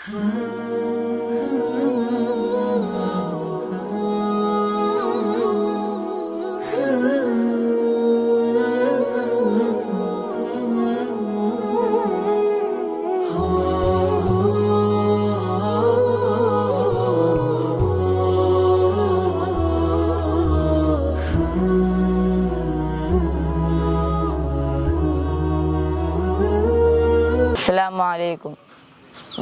അസ്സലാമു അലൈക്കും.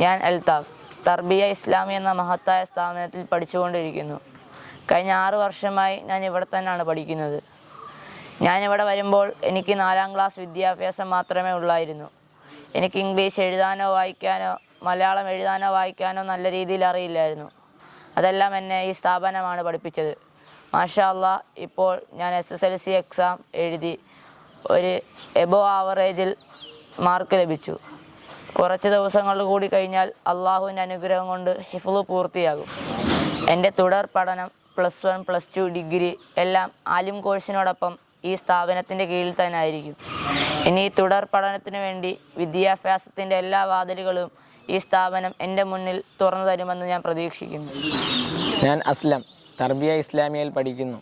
ഞാൻ അൽതാഫ് തർബിയ ഇസ്ലാമി എന്ന മഹത്തായ സ്ഥാപനത്തിൽ പഠിച്ചുകൊണ്ടിരിക്കുന്നു. കഴിഞ്ഞ 6 വർഷമായി ഞാൻ ഇവിടെ തന്നെയാണ് പഠിക്കുന്നത്. ഞാനിവിടെ വരുമ്പോൾ എനിക്ക് 4ാം ക്ലാസ് വിദ്യാഭ്യാസം മാത്രമേ ഉള്ളായിരുന്നു. എനിക്ക് ഇംഗ്ലീഷ് എഴുതാനോ വായിക്കാനോ മലയാളം എഴുതാനോ വായിക്കാനോ നല്ല രീതിയിൽ അറിയില്ലായിരുന്നു. അതെല്ലാം എന്നെ ഈ സ്ഥാപനമാണ് പഠിപ്പിച്ചത്. മാഷാ അല്ലാഹ്, ഇപ്പോൾ ഞാൻ SSLC എക്സാം എഴുതി ഒരു എബോവ് ആവറേജിൽ മാർക്ക് ലഭിച്ചു. കുറച്ച് ദിവസങ്ങൾ കൂടി കഴിഞ്ഞാൽ അള്ളാഹുവിൻ്റെ അനുഗ്രഹം കൊണ്ട് ഹിഫ്ള് പൂർത്തിയാകും. എൻ്റെ തുടർ പഠനം +1, +2 ഡിഗ്രി എല്ലാം ആലിം കോഴ്സിനോടൊപ്പം ഈ സ്ഥാപനത്തിൻ്റെ കീഴിൽ തന്നെ ആയിരിക്കും. ഇനി തുടർ പഠനത്തിനു വേണ്ടി വിദ്യാഭ്യാസത്തിൻ്റെ എല്ലാ വാതിലുകളും ഈ സ്ഥാപനം എൻ്റെ മുന്നിൽ തുറന്നു തരുമെന്ന് ഞാൻ പ്രതീക്ഷിക്കുന്നു. ഞാൻ അസ്ലം തർബിയ ഇസ്ലാമിയയിൽ പഠിക്കുന്നു.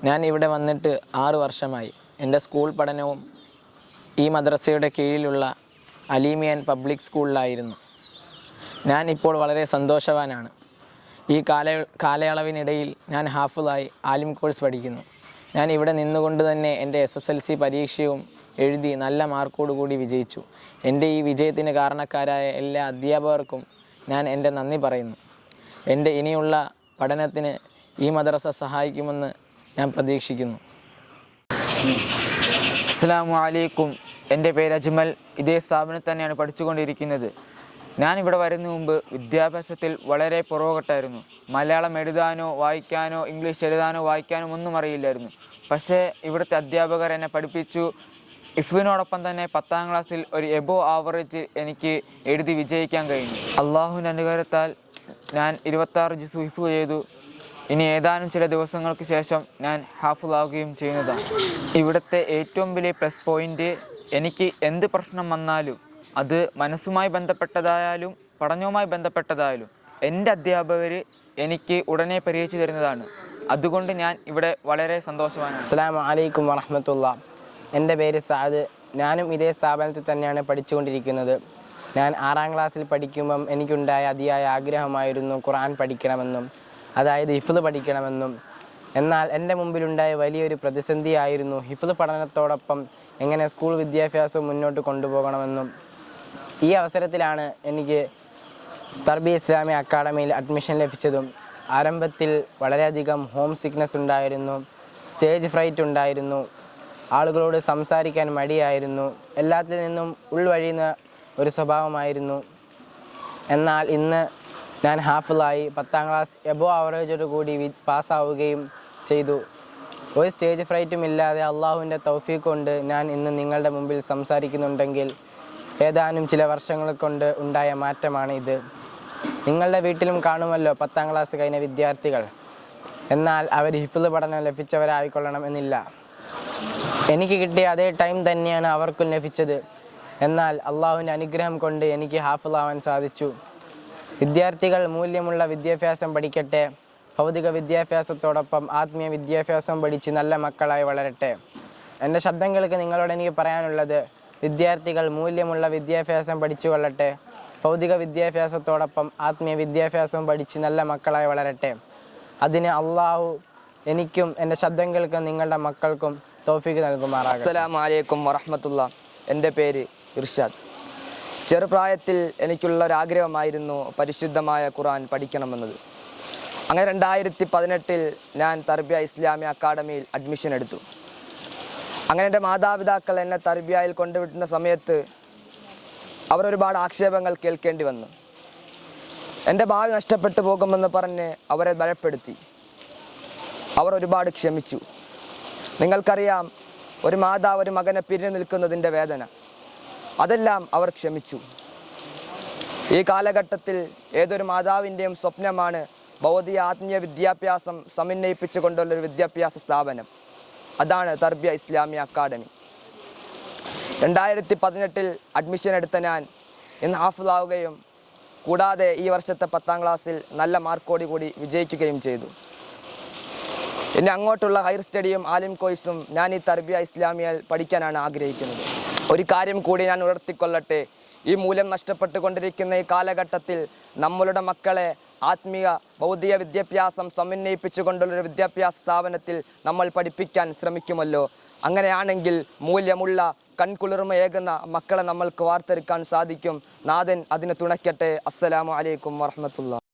ഞാൻ ഇവിടെ വന്നിട്ട് 6 വർഷമായി. എൻ്റെ സ്കൂൾ പഠനവും ഈ മദ്രസയുടെ കീഴിലുള്ള അലീമിയൻ പബ്ലിക് സ്കൂളിലായിരുന്നു. ഞാൻ ഇപ്പോൾ വളരെ സന്തോഷവാനാണ്. ഈ കാലയളവിനിടയിൽ ഞാൻ ഹാഫിളായി ആലിം കോഴ്സ് പഠിക്കുന്നു. ഞാൻ ഇവിടെ നിന്നുകൊണ്ട് തന്നെ എൻ്റെ SSLC പരീക്ഷയും എഴുതി നല്ല മാർക്കോടുകൂടി വിജയിച്ചു. എൻ്റെ ഈ വിജയത്തിന് കാരണക്കാരായ എല്ലാ അധ്യാപകർക്കും ഞാൻ എൻ്റെ നന്ദി പറയുന്നു. എൻ്റെ ഇനിയുള്ള പഠനത്തിന് ഈ മദ്രസ സഹായിക്കുമെന്ന് ഞാൻ പ്രതീക്ഷിക്കുന്നു. അസ്സലാമു അലൈക്കും. എൻ്റെ പേര് അജ്മൽ. ഇതേ സ്ഥാപനത്തിൽ തന്നെയാണ് പഠിച്ചുകൊണ്ടിരിക്കുന്നത്. ഞാനിവിടെ വരുന്ന മുമ്പ് വിദ്യാഭ്യാസത്തിൽ വളരെ പുറകോട്ടായിരുന്നു. മലയാളം എഴുതാനോ വായിക്കാനോ ഇംഗ്ലീഷ് എഴുതാനോ വായിക്കാനോ ഒന്നും അറിയില്ലായിരുന്നു. പക്ഷേ ഇവിടുത്തെ അധ്യാപകർ എന്നെ പഠിപ്പിച്ചു. ഹിഫ്ളിനോടൊപ്പം തന്നെ 10ാം ക്ലാസ്സിൽ ഒരു എബോവ് ആവറേജ് എനിക്ക് എഴുതി വിജയിക്കാൻ കഴിഞ്ഞു. അള്ളാഹുവിൻ്റെ അനുഗ്രഹത്താൽ ഞാൻ 26 ജുസ് ഹിഫ്ള് ചെയ്തു. ഇനി ഏതാനും ചില ദിവസങ്ങൾക്ക് ശേഷം ഞാൻ ഹാഫിളാവുകയും ചെയ്യുന്നതാണ്. ഇവിടുത്തെ ഏറ്റവും വലിയ പ്ലസ് പോയിൻ്റ്, എനിക്ക് എന്ത് പ്രശ്നം വന്നാലും അത് മനസ്സുമായി ബന്ധപ്പെട്ടതായാലും പഠനവുമായി ബന്ധപ്പെട്ടതായാലും എൻ്റെ അധ്യാപകർ എനിക്ക് ഉടനെ പരിഹരിച്ചു തരുന്നതാണ്. അതുകൊണ്ട് ഞാൻ ഇവിടെ വളരെ സന്തോഷവാനാണ്. അസ്സലാമു അലൈക്കും വറഹ്മത്തുള്ളാഹി. എൻ്റെ പേര് സാദ്. ഞാനും ഇതേ സ്ഥാപനത്തിൽ തന്നെയാണ് പഠിച്ചുകൊണ്ടിരിക്കുന്നത്. ഞാൻ 6ാം ക്ലാസ്സിൽ പഠിക്കുമ്പം എനിക്കുണ്ടായ അതിയായ ആഗ്രഹമായിരുന്നു ഖുർആൻ പഠിക്കണമെന്നും, അതായത് ഹിഫ്ള് പഠിക്കണമെന്നും. എന്നാൽ എൻ്റെ മുമ്പിലുണ്ടായ വലിയൊരു പ്രതിസന്ധിയായിരുന്നു ഹിഫ്ള് പഠനത്തോടൊപ്പം എങ്ങനെ സ്കൂൾ വിദ്യാഭ്യാസവും മുന്നോട്ട് കൊണ്ടുപോകണമെന്നും. ഈ അവസരത്തിലാണ് എനിക്ക് തർബിയ ഇസ്ലാമി അക്കാഡമിയിൽ അഡ്മിഷൻ ലഭിച്ചതും. ആരംഭത്തിൽ വളരെയധികം ഹോം സിക്നസ് ഉണ്ടായിരുന്നു, സ്റ്റേജ് ഫ്രൈറ്റ് ഉണ്ടായിരുന്നു, ആളുകളോട് സംസാരിക്കാൻ മടിയായിരുന്നു, എല്ലാത്തിൽ നിന്നും ഉൾവഴിയുന്ന ഒരു സ്വഭാവമായിരുന്നു. എന്നാൽ ഇന്ന് ഞാൻ ഹാഫിളായി 10ാം ക്ലാസ് എബോവ് ആവറേജോട് കൂടി പാസ്സാവുകയും ചെയ്തു. ഒരു സ്റ്റേജ് ഫ്രൈറ്റും ഇല്ലാതെ അള്ളാഹുവിൻ്റെ തൗഫീഖ് കൊണ്ട് ഞാൻ ഇന്ന് നിങ്ങളുടെ മുമ്പിൽ സംസാരിക്കുന്നുണ്ടെങ്കിൽ ഏതാനും ചില വർഷങ്ങൾ കൊണ്ട് ഉണ്ടായ മാറ്റമാണ് ഇത്. നിങ്ങളുടെ വീട്ടിലും കാണുമല്ലോ 10ാം ക്ലാസ് കഴിഞ്ഞ വിദ്യാർത്ഥികൾ. എന്നാൽ അവർ ഹിഫ്ള് പഠനം ലഭിച്ചവരായിക്കൊള്ളണം എന്നില്ല. എനിക്ക് കിട്ടിയ അതേ ടൈം തന്നെയാണ് അവർക്കും ലഭിച്ചത്. എന്നാൽ അള്ളാഹുവിൻ്റെ അനുഗ്രഹം കൊണ്ട് എനിക്ക് ഹാഫിളാവാൻ സാധിച്ചു. വിദ്യാർത്ഥികൾ മൂല്യമുള്ള വിദ്യാഭ്യാസം പഠിക്കട്ടെ. ഭൗതിക വിദ്യാഭ്യാസത്തോടൊപ്പം ആത്മീയ വിദ്യാഭ്യാസം പഠിച്ച് നല്ല മക്കളായി വളരട്ടെ. എൻ്റെ ശബ്ദം കേൾക്ക് നിങ്ങളോട് എനിക്ക് പറയാനുള്ളത്, വിദ്യാർത്ഥികൾ മൂല്യമുള്ള വിദ്യാഭ്യാസം പഠിച്ചു കൊള്ളട്ടെ. ഭൗതിക വിദ്യാഭ്യാസത്തോടൊപ്പം ആത്മീയ വിദ്യാഭ്യാസവും പഠിച്ച് നല്ല മക്കളായി വളരട്ടെ. അതിന് അള്ളാഹു എനിക്കും എൻ്റെ ശബ്ദം കേൾക്കുന്ന നിങ്ങളുടെ മക്കൾക്കും തൗഫീഖ് നൽകുമാറാകട്ടെ. അസ്സലാമു അലൈക്കും വറഹ്മത്തുള്ളാഹി. എൻ്റെ പേര് ഇർഷാദ്. ചെറുപ്രായത്തിൽ എനിക്കുള്ള ഒരാഗ്രഹമായിരുന്നു പരിശുദ്ധമായ ഖുർആൻ പഠിക്കണമെന്നത്. അങ്ങനെ 2018 ഞാൻ തർബിയ ഇസ്ലാമി അക്കാഡമിയിൽ അഡ്മിഷൻ എടുത്തു. അങ്ങനെ എൻ്റെ മാതാപിതാക്കൾ എന്നെ തർബിയയിൽ കൊണ്ടുവിട്ടുന്ന സമയത്ത് അവർ ഒരുപാട് ആക്ഷേപങ്ങൾ കേൾക്കേണ്ടി വന്നു. എൻ്റെ ഭാവി നഷ്ടപ്പെട്ടു പോകുമെന്ന് പറഞ്ഞ് അവരെ ഭയപ്പെടുത്തി. അവർ ഒരുപാട് ക്ഷമിച്ചു. നിങ്ങൾക്കറിയാം, ഒരു മാതാവ് ഒരു മകനെ പിരിഞ്ഞു നിൽക്കുന്നതിൻ്റെ വേദന, അതെല്ലാം അവർ ക്ഷമിച്ചു. ഈ കാലഘട്ടത്തിൽ ഏതൊരു മാതാവിൻ്റെയും സ്വപ്നമാണ് ഭൗതിക ആത്മീയ വിദ്യാഭ്യാസം സമന്വയിപ്പിച്ചുകൊണ്ടുള്ളൊരു വിദ്യാഭ്യാസ സ്ഥാപനം. അതാണ് തർബിയ ഇസ്ലാമി അക്കാഡമി. 2018 അഡ്മിഷൻ എടുത്ത ഞാൻ ഇന്ന് ഹാഫിളാവുകയും കൂടാതെ ഈ വർഷത്തെ 10ാം ക്ലാസ്സിൽ നല്ല മാർക്കോടി കൂടി വിജയിക്കുകയും ചെയ്തു. ഇനി അങ്ങോട്ടുള്ള ഹയർ സ്റ്റഡിയും ആലിം കോഴ്സും ഞാൻ ഈ തർബിയ ഇസ്ലാമിയയിൽ പഠിക്കാനാണ് ആഗ്രഹിക്കുന്നത്. ഒരു കാര്യം കൂടി ഞാൻ ഉണർത്തിക്കൊള്ളട്ടെ. ഈ മൂല്യം നഷ്ടപ്പെട്ടുകൊണ്ടിരിക്കുന്ന ഈ കാലഘട്ടത്തിൽ നമ്മളുടെ മക്കളെ ആത്മീയ ഭൗതിക വിദ്യാഭ്യാസം സമന്വയിപ്പിച്ചുകൊണ്ടുള്ളൊരു വിദ്യാഭ്യാസ സ്ഥാപനത്തിൽ നമ്മൾ പഠിപ്പിക്കാൻ ശ്രമിക്കുമല്ലോ. അങ്ങനെയാണെങ്കിൽ മൂല്യമുള്ള കൺകുളിർമയേകുന്ന മക്കളെ നമ്മൾക്ക് വാർത്തെടുക്കാൻ സാധിക്കും. നാഥൻ അതിന് തുണയ്ക്കട്ടെ. അസ്സലാമു അലൈക്കും വറഹ്മത്തുള്ളാഹി.